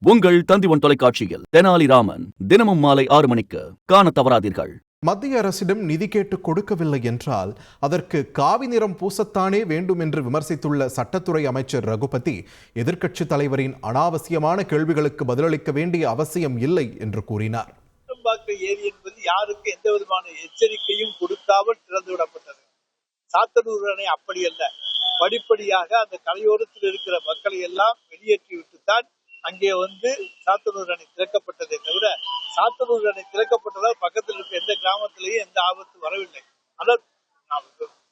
உங்கள் தந்திவன் தொலைக்காட்சியில் தெனாலிராமன் தினமும் மாலை 6 மணிக்கு காண தவறாதீர்கள். மத்திய அரசிடம் நிதி கேட்டு கொடுக்கவில்லை என்றால் அதற்கு காவி நிறம் பூசத்தானே வேண்டும் என்று விமர்சித்துள்ள சட்டத்துறை அமைச்சர் ரகுபதி, எதிர்க்கட்சித் தலைவரின் அனாவசியமான கேள்விகளுக்கு பதிலளிக்க வேண்டிய அவசியம் இல்லை என்று கூறினார். ஏரி என்பது யாருக்கு எந்த விதமான எச்சரிக்கையும் கொடுக்காமல் திறந்து விடப்பட்டது. சாத்தனூர் அணை அப்படி அல்ல, படிப்படியாக அந்த கரையோரத்தில் இருக்கிற மக்களை எல்லாம் வெளியேற்றி விட்டுத்தான் அங்கே சாத்தனூர் அணை திறக்கப்பட்டதை தவிர, சாத்தனூர் அணை திறக்கப்பட்டதால் பக்கத்தில் இருக்க எந்த கிராமத்திலேயும் எந்த ஆபத்து வரவில்லை. ஆனால்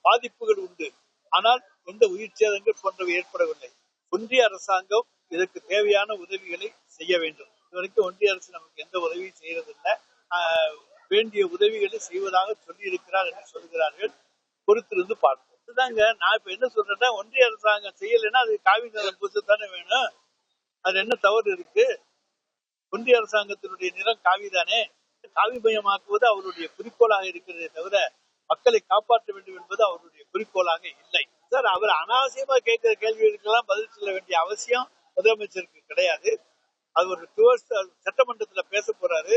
பாதிப்புகள் உண்டு, ஆனால் எந்த உயிர் சேதங்கள் போன்றவை ஏற்படவில்லை. ஒன்றிய அரசாங்கம் இதற்கு தேவையான உதவிகளை செய்ய வேண்டும். இதுவரைக்கும் ஒன்றிய அரசு நமக்கு எந்த உதவியும் செய்யறதில்லை. வேண்டிய உதவிகளை செய்வதாக சொல்லி இருக்கிறார் என்று சொல்கிறார்கள். பொறுத்திருந்து பார்ப்போம். இதுதாங்க நான் இப்ப என்ன சொல்றேன்னா, ஒன்றிய அரசாங்கம் செய்யலைன்னா அது காவி நிறம் பூசத்தானே வேணும். அது என்ன தவறு இருக்கு? ஒன்றிய அரசாங்கத்தினுடைய நிறம் காவிதானே. காவிமயமாக்குவது அவருடைய குறிக்கோளாக இருக்கிறதே தவிர மக்களை காப்பாற்ற வேண்டும் என்பது அவருடைய குறிக்கோளாக இல்லை. சார், அவர் அனாவசியமா கேட்கிற கேள்விகளுக்கெல்லாம் பதில் சொல்ல வேண்டிய அவசியம் முதலமைச்சருக்கு கிடையாது. அது ஒரு சட்டமன்றத்துல பேச போறாரு,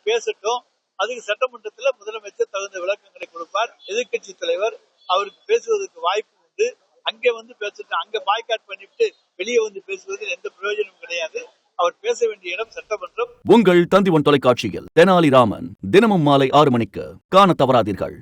பேசட்டும். அதுக்கு சட்டமன்றத்துல முதலமைச்சர் தகுந்த விளக்கங்களை கொடுப்பார். எதிர்கட்சி தலைவர் அவருக்கு பேசுவதற்கு வாய்ப்பு உண்டு. அங்கே பேசட்டும். அங்க பாய்காட் பண்ணிவிட்டு வெளியே பேசுவதில் எந்த பிரயோஜனமும் கிடையாது. அவர் பேச வேண்டிய இடம் சட்டமன்றம். உங்கள் தந்திவன் தொலைக்காட்சியில் தெனாலிராமன் தினமும் மாலை 6 மணிக்கு காண தவறாதீர்கள்.